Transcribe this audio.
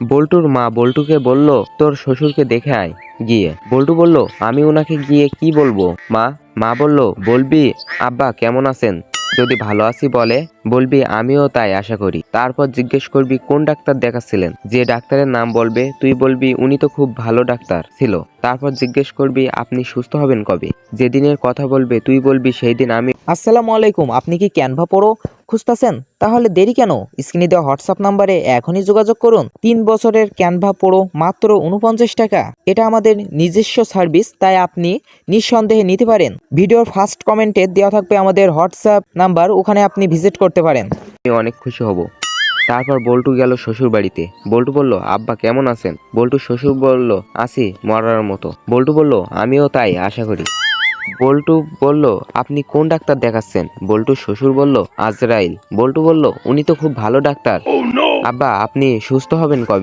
বল্টুর মা বল্টুকে বলল, তোর শ্বশুরকে দেখে আয় গিয়ে। বল্টু বলল, আমি ওনাকে গিয়ে কি বলবো মা? মা বলল, বলবি আব্বা কেমন আছেন, যদি ভালো আছি বলে বলবি আমিও তাই আশা করি। তারপর জিজ্ঞেস করবি কোন ডাক্তার দেখাচ্ছিলেন, যে ডাক্তারের নাম বলবে তুই বলবি উনি তো খুব ভালো ডাক্তার ছিল। তারপর জিজ্ঞেস করবি আপনি সুস্থ হবেন কবে, যেদিনের কথা বলবে তুই বলবি সেই দিন আমি। আসসালামু আলাইকুম, আপনি কি ক্যানভা প্রো খুঁজতেছেন? তাহলে দেরি কেন? স্ক্রিনে দেওয়া হোয়াটসঅ্যাপ নাম্বারে এখনই যোগাযোগ করুন। 3 বছরের ক্যানভা প্রো মাত্র 49 টাকা। এটা আমাদের নিজস্ব সার্ভিস, তাই আপনি নিঃসন্দেহে নিতে পারেন। ভিডিওর ফার্স্ট কমেন্টে দেওয়া থাকবে আমাদের হোয়াটসঅ্যাপ নাম্বার, ওখানে আপনি ভিজিট করতে পারেন। অনেক খুশি হব। তারপর বল্টু গেল শ্বশুর বাড়িতে। বল্টু বলল, আব্বা কেমন আছেন? বল্টু শ্বশুর বলল, আছি মরার মতো। বল্টু বলল, আমিও তাই আশা করি। বল্টু বলল, আপনি কোন ডাক্তার দেখাচ্ছেন? বল্টু শ্বশুর বলল, আজরাইল। বল্টু বলল, উনি তো খুব ভালো ডাক্তার। আব্বা আপনি সুস্থ হবেন কবে?